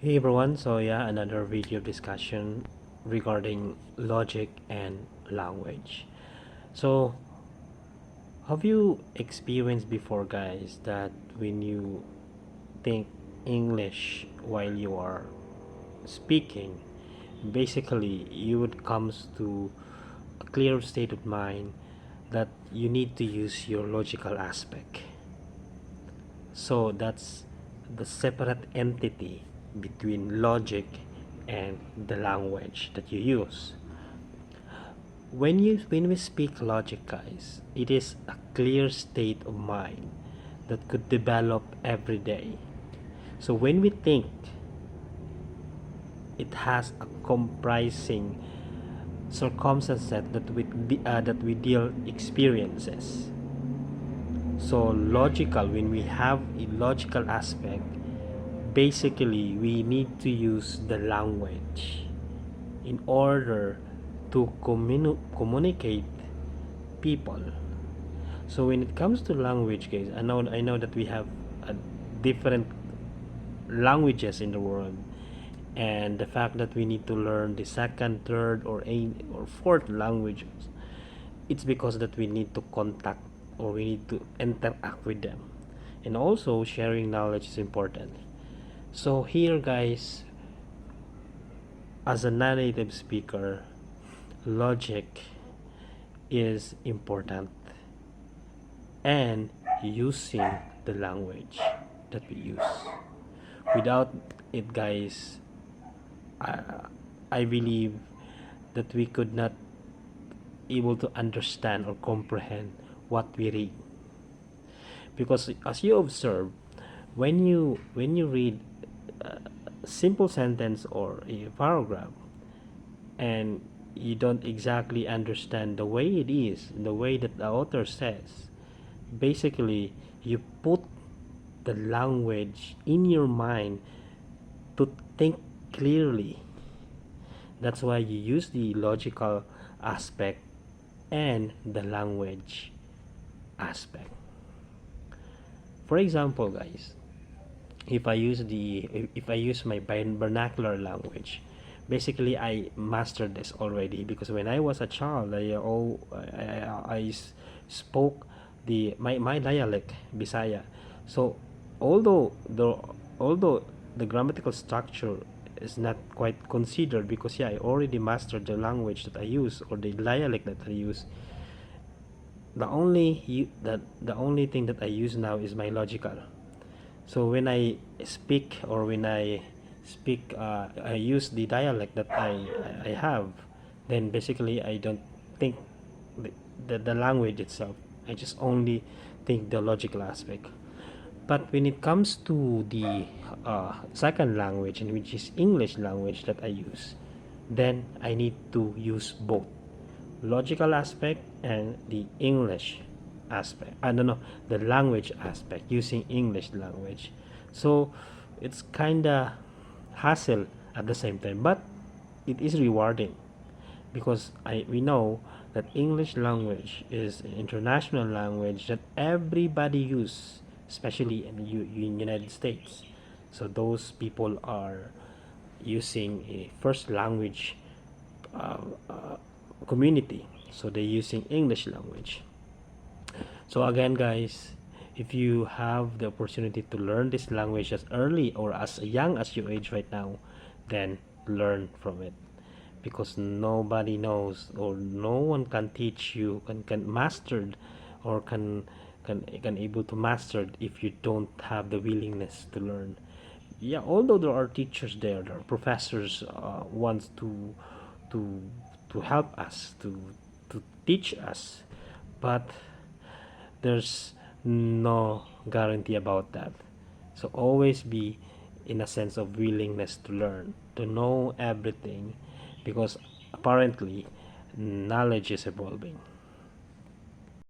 Hey everyone, so yeah, another video discussion regarding logic and language. So, have you experienced before, guys, that when you think English while you are speaking, basically you would comes to a clear state of mind that you need to use your logical aspect. So that's the separate entity between logic and the language that you use. When we speak logic, guys, it is a clear state of mind that could develop every day. So when we think, it has a comprising circumstances that we deal experiences. So logical, when we have a logical aspect, basically we need to use the language in order to communicate people. So when it comes to language, guys, I know that we have different languages in the world, and the fact that we need to learn the second, third, or eighth or fourth languages, it's because that we need to contact or we need to interact with them, and also sharing knowledge is important. So here, guys, as a non-native speaker, logic is important, and using the language that we use. Without it, guys, I believe that we could not able to understand or comprehend what we read. Because as you observe, when you read a simple sentence or a paragraph, and you don't exactly understand the way it is, the way that the author says, basically you put the language in your mind to think clearly. That's why you use the logical aspect and the language aspect. For example, guys, if I use my vernacular language, basically I mastered this already because when I was a child, spoke my dialect, Bisaya. So although the grammatical structure is not quite considered, because yeah, I already mastered the language that I use or the dialect that I use. The only thing that I use now is my logical. So when I speak, or when I use the dialect that I have, then basically I don't think the language itself. I just only think the logical aspect. But when it comes to the second language, and which is English language that I use, then I need to use both logical aspect and the English aspect. I don't know, the language aspect, using English language. So it's kinda hassle at the same time, but it is rewarding because we know that English language is an international language that everybody use, especially in United States. So those people are using a first language uh, uh, community, so they're using English language. So again, guys, if you have the opportunity to learn this language as early or as young as your age right now, then learn from it, because nobody knows, or no one can teach you, can master, or can able to master it if you don't have the willingness to learn. Yeah, although there are teachers there are professors wants to to help us, to teach us, but there's no guarantee about that. So always be in a sense of willingness to learn, to know everything, because apparently knowledge is evolving.